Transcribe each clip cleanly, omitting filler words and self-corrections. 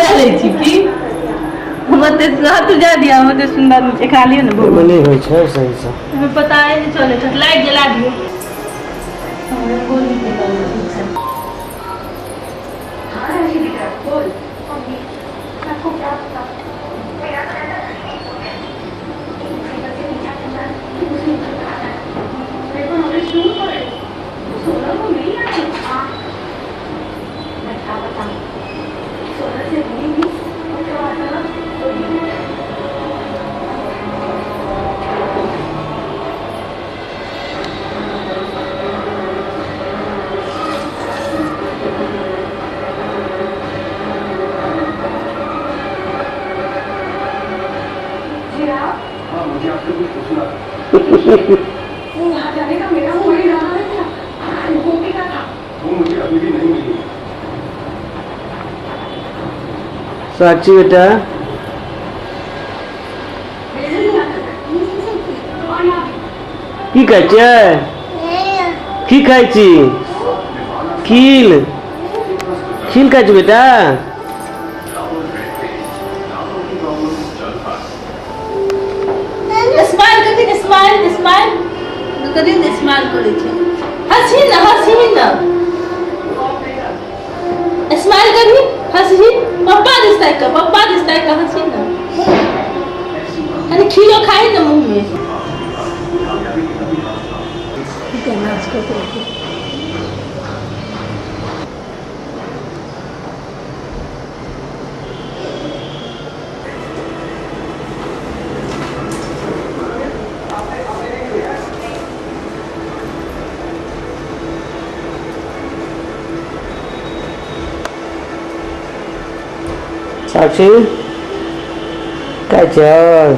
डाले छी की मते हाथ जा दिया मते सुंदर खा लियो ना भगवान नहीं होय छै सही से हमें पता है नहीं चले छ लाइट जला दियो हमरे गोली के ठीक से हां ये बेटा बोल मम्मी आपको क्या पता मेरा कहना वहाँ जाने का मेरा हो ही रहा है क्या? वो भी क्या था? वो मुझे अभी भी नहीं मिली। साक्षी बेटा की कहै छै की खाइ छी खील खील खाइ छी बेटा स्माइल करी ने स्माइल करे छै हंसी ना स्माइल करी हंसी पप्पा दिसता का हंसी ना अरे खीलो खाई ना मुंह में क्या नाच करते रहते साक्षी काय चल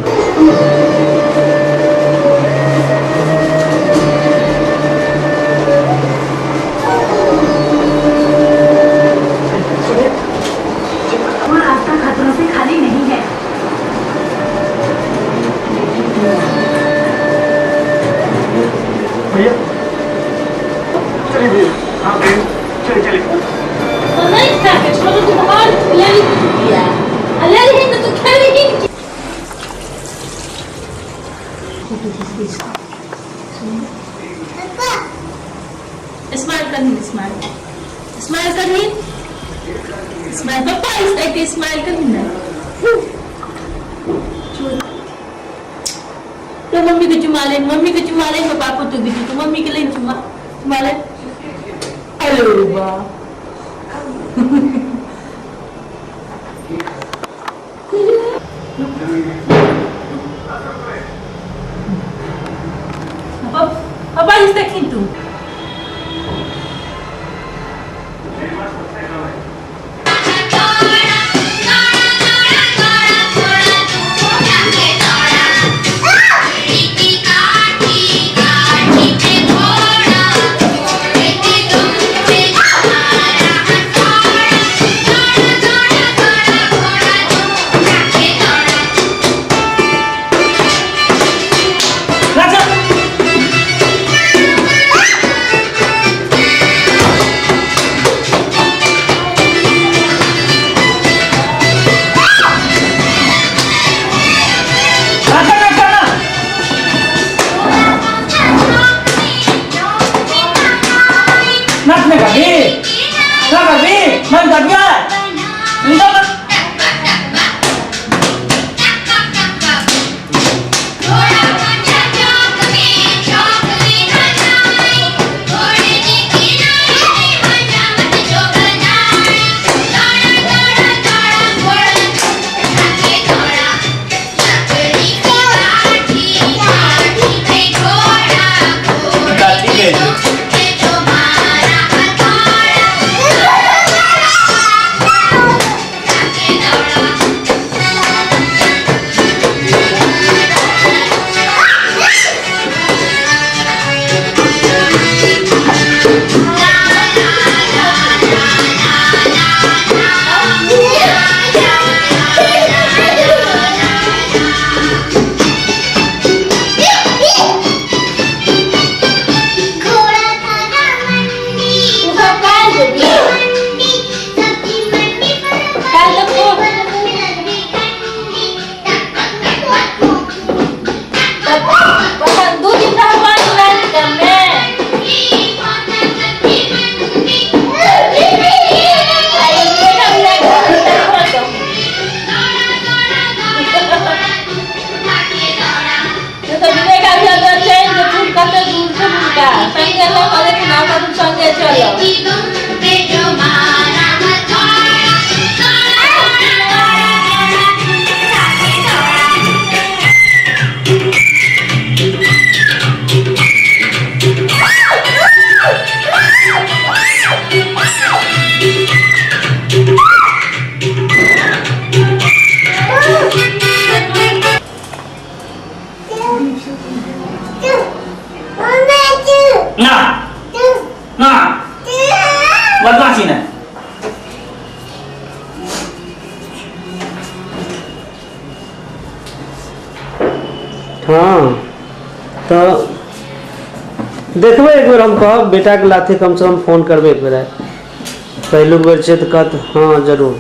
रास्ता खतरों से खाली नहीं है। भैया चलिए हाँ चलिए तो नहीं था कि छोटू को बाहर ले लिया ले ही तो तू खेल ही स्माइल करनी स्माइल पापा इस टाइप के स्माइल करनी ना तो मम्मी को चुमा ले पापा को तो भी तो मम्मी के लिए चुमा ले अरे वाह पापा इस तक ही तू हाँ तो देखबै एक बेर हम कहब बेटा के लाथे कम से कम फोन करबै एक बेर पहलू बेर छै तऽ कहत हाँ जरूर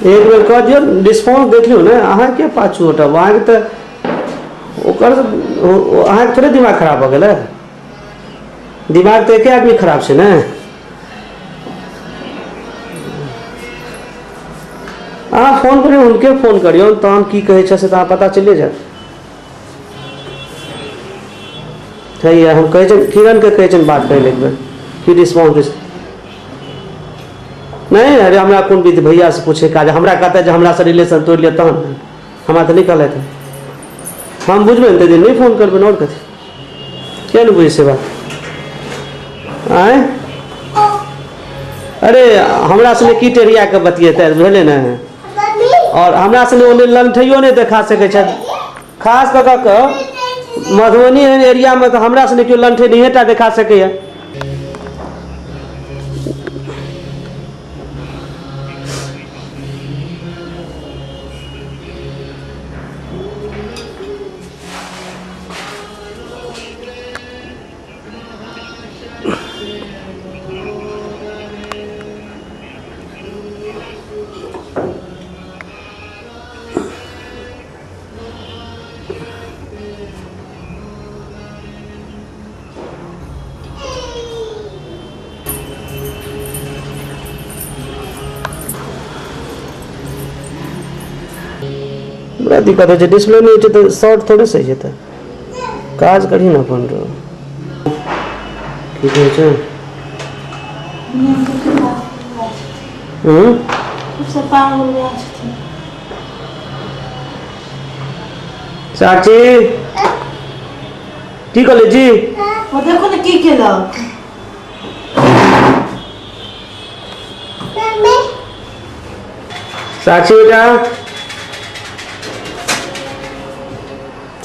एक बेर कह दियौ रिस्पॉन्स देख लियौ ने अहाँके पाछू हटब अहाँके तऽ ओकर अहाँके थोड़े दिमाग खराब भऽ गेलै दिमाग तऽ एके आदमी खराब छै ने अहाँ फोन करियौ हुनके फोन करियौ तहन की कहै छै से तऽ अहाँ पता चलिए जायत सही है हम कहै छियनि किरणके कहै छियनि बात करै लए एक बेर की रिस्पॉन्स नहीं अरे हमरा कोन विधि भैया से पूछे काज हमरा कहता जे हमरा से रिलेशन तोड़ लिया तहन हमरा तऽ नहीं कहलथि हम बुझबै ने तऽ नहीं फोन करबै और कथी क्या नहीं बुझे से बात आए अरे हमरा से की टेरिया के बतिएतै बुझले ने और हमरा से ओने लंठइयो नहीं देखा सकै छै खास कऽ कऽ मधुबनी एरिया में तो हमरा से केओ लंठे नहीं टा देखा सकैया बड़ा दिक्कत है डिस्प्ले नहीं है तो शॉर्ट थोड़े सही है काज करी ना अपन रो ठीक है साक्षी की कहले जी ओ देखो ने की केलक साक्षी बेटा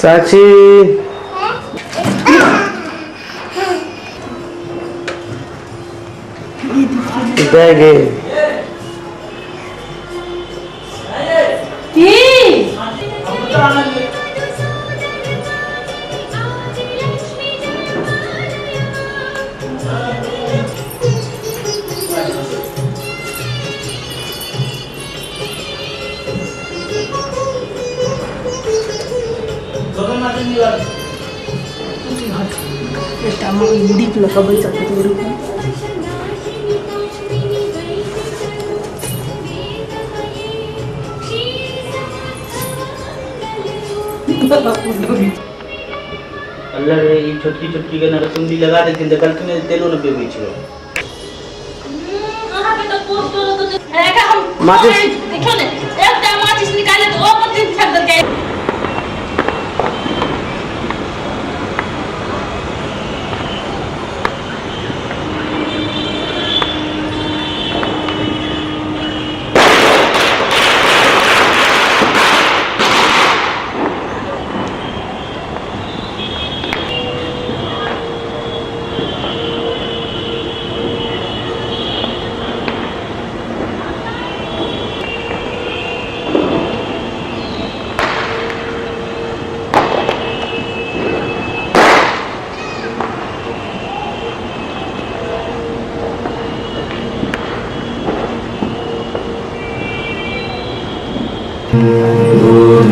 साक्षी बैगे डीप लगा बैठ सकते तो रूप में अल्लाह रे ई छोटकी छोटकी के नरसुंदी लगा देथिन त गलती में तेलो न बेबी छियो कहां पे तो पोस्ट करो तो एका हम माचिस देखो ने एकटा माचिस निकाले तो ऊपर दिन फेंक देलकै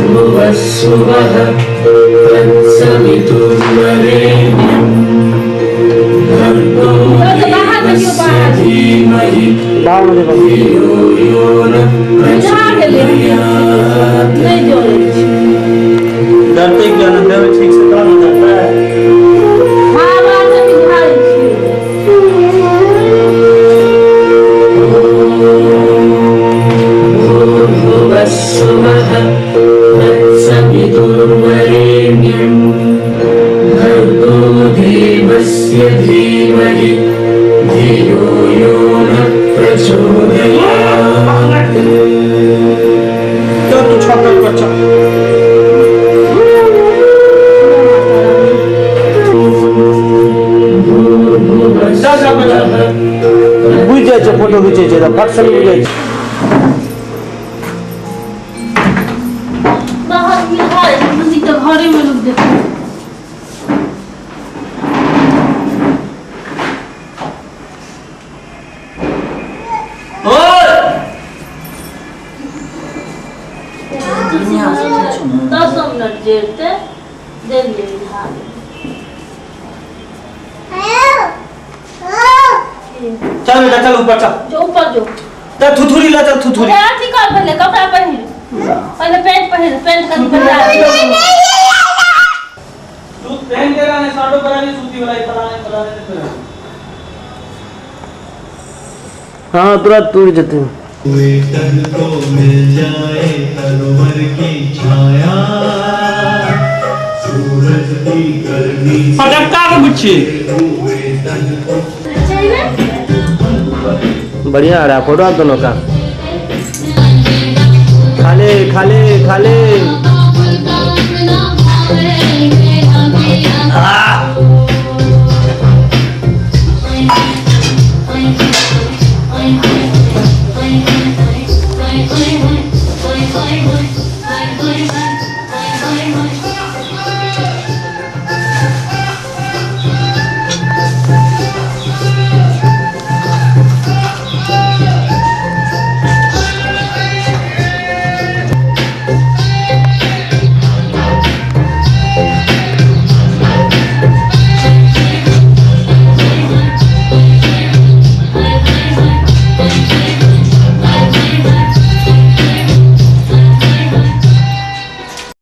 भूर्भुवस्सुवः तत्सवितुर्वरेण्यं भर्गो देवस्य धीमहि धियो यो नः प्रचोदयात् डरते क्या न देव ठीक से काम करता है हां बात में बिहारी भूर्भुवस्सुवः तत्सवितुर्वरेण्यं भर्गो देवस्य धीमहि धियो यो नः प्रचोदयात् तो तू छोटा बच्चा बुझ जाए फोटो खींचे फट से बुझ जाए बाहर में हाय मंदिर के घरे में लोग देखो दस मिनट जेते दे लिए हाल चल बेटा चल ऊपर चल जो ऊपर जो चल थुथुरी ला चल थुथुरी अथी कर पहले कपड़ा पहन पहले पैंट पहन पैंट का तू पहन के रहने साडो कराने सूती वाला फलाने हाँ तुरंत टूट जाते हैं तन को मिल जाए तनवर की छाया सूरज की गर्मी पटका के बुच्ची तन को बढ़िया आ रहा है फोटो आप दोनों का खाले खाले खाले आ